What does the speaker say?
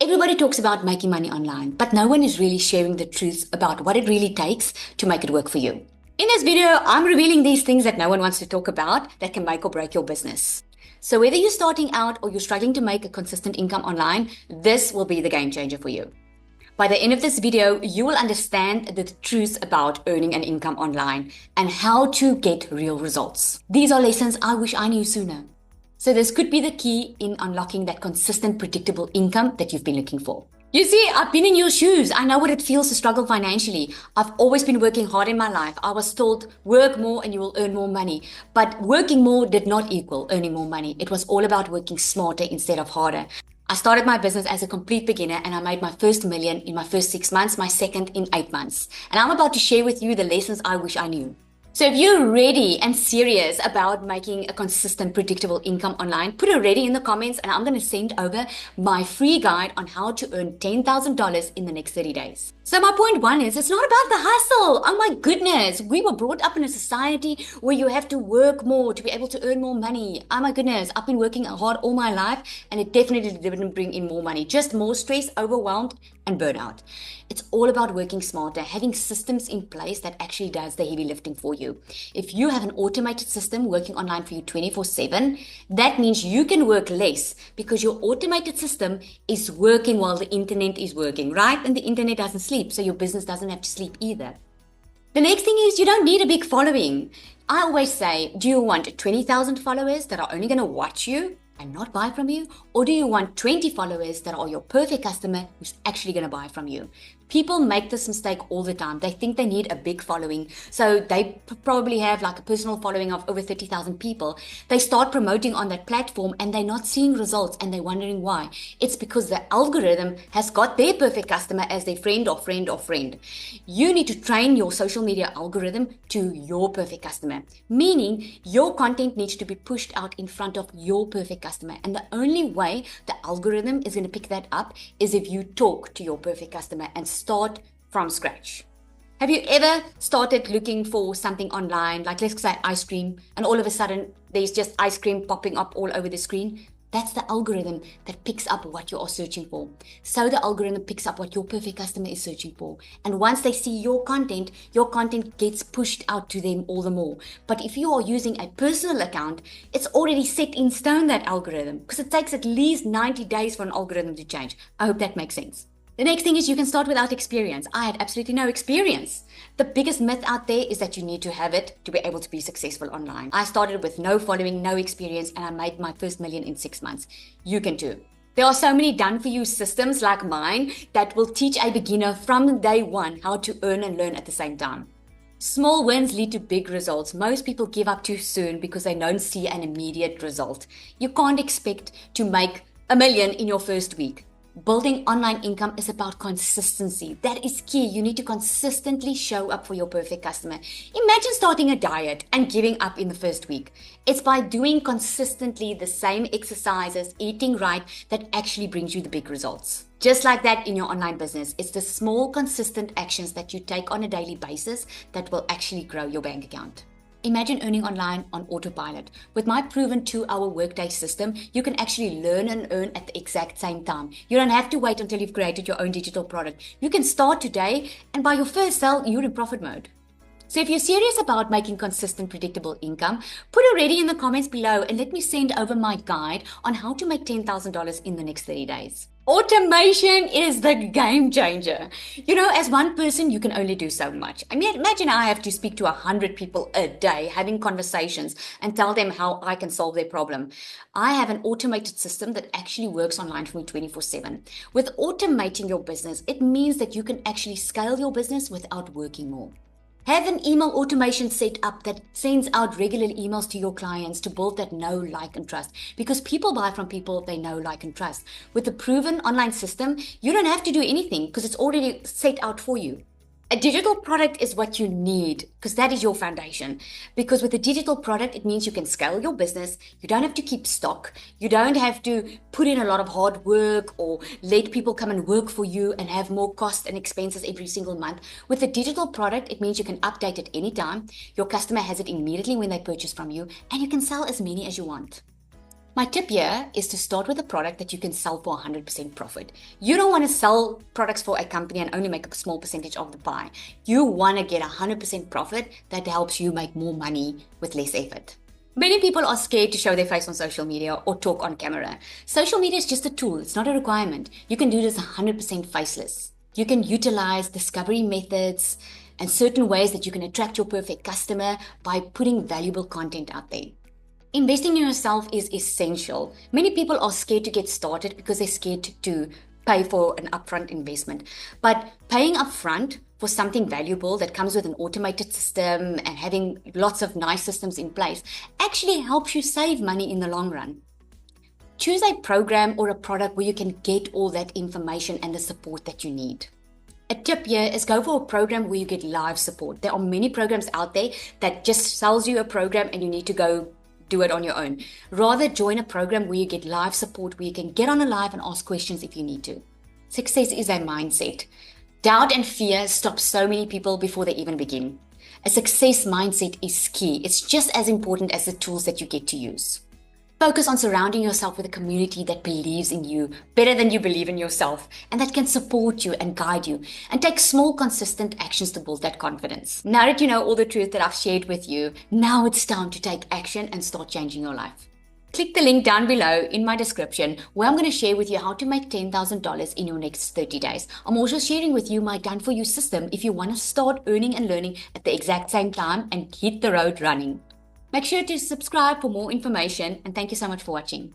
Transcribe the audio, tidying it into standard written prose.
Everybody talks about making money online, but no one is really sharing the truth about what it really takes to make it work for you. In this video, I'm revealing these things that no one wants to talk about that can make or break your business. So whether you're starting out or you're struggling to make a consistent income online, this will be the game changer for you. By the end of this video, you will understand the truth about earning an income online and how to get real results. These are lessons I wish I knew sooner. So this could be the key in unlocking that consistent, predictable income that you've been looking for. You see, I've been in your shoes. I know what it feels to struggle financially. I've always been working hard in my life. I was told, work more and you will earn more money. But working more did not equal earning more money. It was all about working smarter instead of harder. I started my business as a complete beginner and I made my first million in my first 6 months, my second in 8 months. And I'm about to share with you the lessons I wish I knew. So if you're ready and serious about making a consistent, predictable income online, put a ready in the comments and I'm going to send over my free guide on how to earn $10,000 in the next 30 days. So my point one is, it's not about the hustle. Oh my goodness. We were brought up in a society where you have to work more to be able to earn more money. Oh my goodness. I've been working hard all my life and it definitely didn't bring in more money. Just more stress, overwhelmed, and burnout. It's all about working smarter, having systems in place that actually does the heavy lifting for you. If you have an automated system working online for you 24/7, that means you can work less because your automated system is working while the internet is working, right? And the internet doesn't sleep, so your business doesn't have to sleep either. The next thing is you don't need a big following. I always say, do you want 20,000 followers that are only going to watch you and not buy from you? Or do you want 20 followers that are your perfect customer who's actually going to buy from you? People make this mistake all the time. They think they need a big following. So they probably have like a personal following of over 30,000 people. They start promoting on that platform and they're not seeing results and they're wondering why. It's because the algorithm has got their perfect customer as their friend or friend or friend. You need to train your social media algorithm to your perfect customer, meaning your content needs to be pushed out in front of your perfect customer. And the only way the algorithm is going to pick that up is if you talk to your perfect customer and start from scratch. Have you ever started looking for something online, like let's say ice cream, and all of a sudden there's just ice cream popping up all over the screen? That's the algorithm that picks up what you are searching for. So the algorithm picks up what your perfect customer is searching for. And once they see your content gets pushed out to them all the more. But if you are using a personal account, it's already set in stone, that algorithm, because it takes at least 90 days for an algorithm to change. I hope that makes sense. The next thing is you can start without experience. I had absolutely no experience. The biggest myth out there is that you need to have it to be able to be successful online. I started with no following, no experience, and I made my first million in 6 months. You can too. There are so many done-for-you systems like mine that will teach a beginner from day one how to earn and learn at the same time. Small wins lead to big results. Most people give up too soon because they don't see an immediate result. You can't expect to make $1 million in your first week. Building online income is about consistency. That is key. You need to consistently show up for your perfect customer. Imagine starting a diet and giving up in the first week. It's by doing consistently the same exercises, eating right, that actually brings you the big results. Just like that in your online business, it's the small, consistent actions that you take on a daily basis that will actually grow your bank account. Imagine earning online on autopilot. With my proven 2-hour workday system, you can actually learn and earn at the exact same time. You don't have to wait until you've created your own digital product. You can start today, and by your first sale, you're in profit mode. So if you're serious about making consistent, predictable income, put a ready in the comments below and let me send over my guide on how to make $10,000 in the next 30 days. Automation is the game changer. You know, as one person, you can only do so much. I mean, imagine I have to speak to 100 people a day, having conversations and tell them how I can solve their problem. I have an automated system that actually works online for me 24/7. With automating your business, it means that you can actually scale your business without working more. Have an email automation set up that sends out regular emails to your clients to build that know, like, and trust. Because people buy from people they know, like, and trust. With the proven online system, you don't have to do anything because it's already set out for you. A digital product is what you need because that is your foundation. Because with a digital product, it means you can scale your business. You don't have to keep stock. You don't have to put in a lot of hard work or let people come and work for you and have more costs and expenses every single month. With a digital product, it means you can update it anytime. Your customer has it immediately when they purchase from you, and you can sell as many as you want. My tip here is to start with a product that you can sell for 100% profit. You don't want to sell products for a company and only make a small percentage of the pie. You want to get 100% profit that helps you make more money with less effort. Many people are scared to show their face on social media or talk on camera. Social media is just a tool, it's not a requirement. You can do this 100% faceless. You can utilize discovery methods and certain ways that you can attract your perfect customer by putting valuable content out there. Investing in yourself is essential. Many people are scared to get started because they're scared to pay for an upfront investment. But paying upfront for something valuable that comes with an automated system and having lots of nice systems in place actually helps you save money in the long run. Choose a program or a product where you can get all that information and the support that you need. A tip here is go for a program where you get live support. There are many programs out there that just sells you a program and you need to go do it on your own. Rather join a program where you get live support, where you can get on a live and ask questions if you need to. Success is a mindset. Doubt and fear stop so many people before they even begin. A success mindset is key. It's just as important as the tools that you get to use. Focus on surrounding yourself with a community that believes in you better than you believe in yourself and that can support you and guide you, and take small, consistent actions to build that confidence. Now that you know all the truth that I've shared with you, now it's time to take action and start changing your life. Click the link down below in my description where I'm going to share with you how to make $10,000 in your next 30 days. I'm also sharing with you my done for you system if you want to start earning and learning at the exact same time and hit the road running. Make sure to subscribe for more information, and thank you so much for watching.